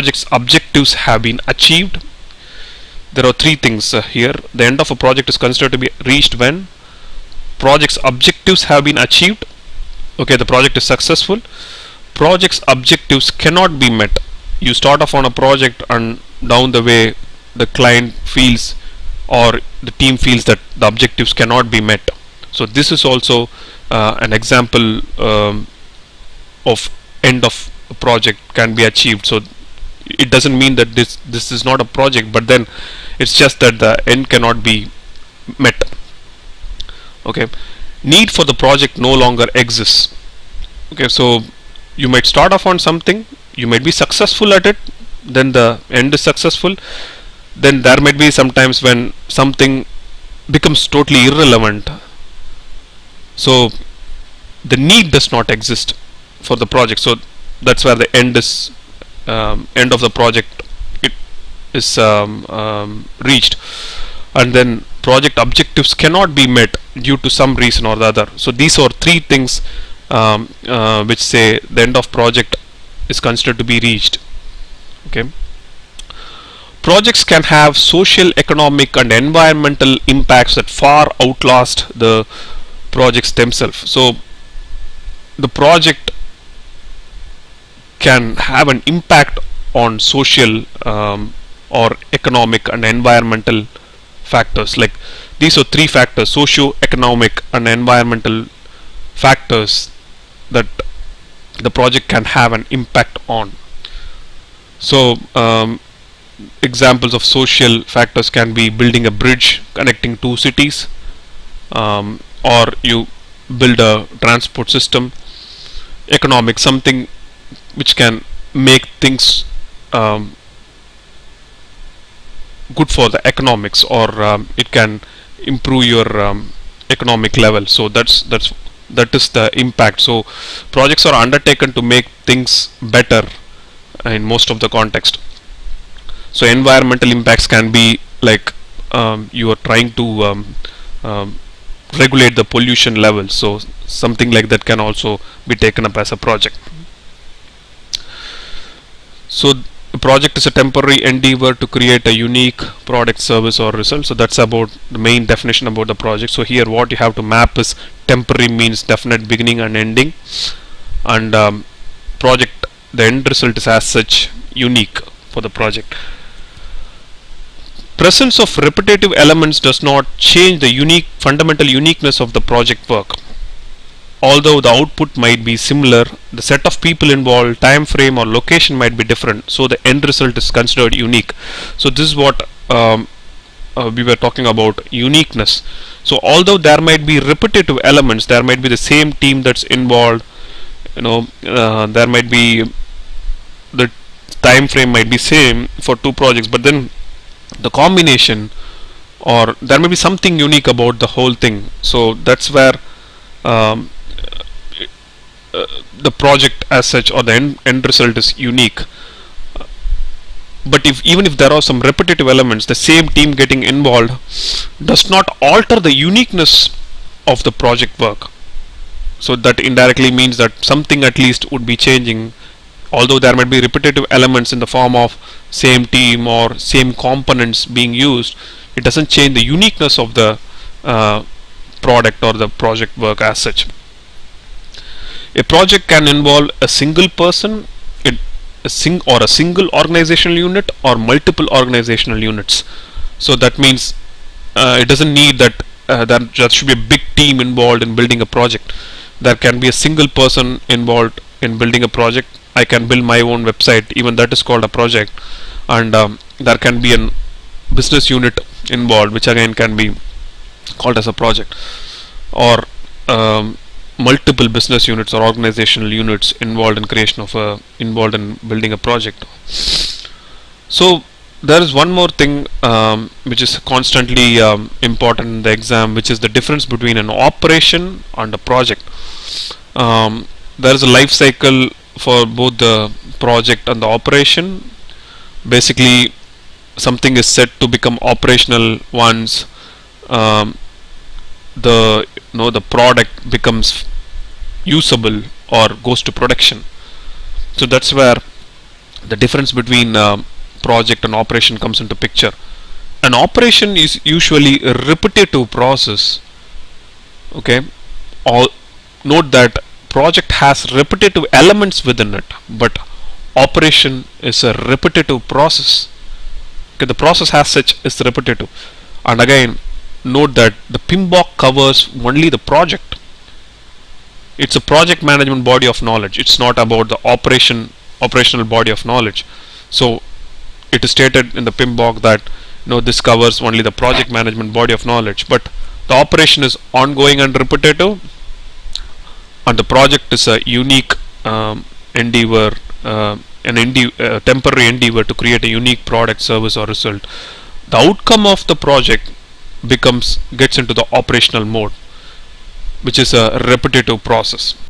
project's objectives have been achieved. There are three things here. The end of a project is considered to be reached when project's objectives have been achieved. Okay, the project is successful. Project's objectives cannot be met. You start off on a project and down the way the client feels or the team feels that the objectives cannot be met. So this is also an example of end of a project can be achieved. So it doesn't mean that this is not a project, but then it's just that the end cannot be met. Okay, need for the project no longer exists. Okay, so you might start off on something, you might be successful at it, then the end is successful. Then there might be sometimes when something becomes totally irrelevant. So the need does not exist for the project. So that's where the end is end of the project it is reached, and then project objectives cannot be met due to some reason or the other. So these are three things which say the end of project is considered to be reached. Okay. Projects can have social, economic and environmental impacts that far outlast the projects themselves. So the project can have an impact on social or economic and environmental factors. Like these are three factors: socio-economic and environmental factors that the project can have an impact on. So examples of social factors can be building a bridge connecting two cities, or you build a transport system. Economic, something which can make things good for the economics, or it can improve your economic level. So that is the impact. So projects are undertaken to make things better in most of the context. So environmental impacts can be like you are trying to regulate the pollution level. So something like that can also be taken up as a project. So a project is a temporary endeavor to create a unique product, service or result. So that's about the main definition about the project. So here what you have to map is temporary means definite beginning and ending, and project, the end result is as such unique for the project. Presence of repetitive elements does not change the fundamental uniqueness of the project work. Although the output might be similar, the set of people involved, time frame or location might be different, so the end result is considered unique. So this is what we were talking about, uniqueness. So although there might be repetitive elements, there might be the same team that's involved, there might be the time frame might be same for two projects, but then the combination, or there may be something unique about the whole thing. So that's where the project as such, or the end result is unique. But even if there are some repetitive elements, the same team getting involved does not alter the uniqueness of the project work. So that indirectly means that something at least would be changing. Although there might be repetitive elements in the form of same team or same components being used, it doesn't change the uniqueness of the product or the project work as such. A project can involve a single person, a single organizational unit, or multiple organizational units. So that means it doesn't need that there should be a big team involved in building a project. There can be a single person involved in building a project. I can build my own website, even that is called a project, and there can be a business unit involved, which again can be called as a project, or multiple business units or organizational units involved in involved in building a project. So there is one more thing which is constantly important in the exam, which is the difference between an operation and a project. There is a life cycle for both the project and the operation. Basically, something is set to become operational once the product becomes usable or goes to production. So that's where the difference between project and operation comes into picture. An operation is usually a repetitive process. Okay, or note that project has repetitive elements within it, but operation is a repetitive process. Okay, the process as such is repetitive. And again, note that the PMBOK covers only the project. It's a project management body of knowledge. It's not about the operational body of knowledge. So it is stated in the PMBOK that this covers only the project management body of knowledge, but the operation is ongoing and repetitive, and the project is a unique endeavor, temporary endeavor to create a unique product, service, or result. The outcome of the project gets into the operational mode, which is a repetitive process.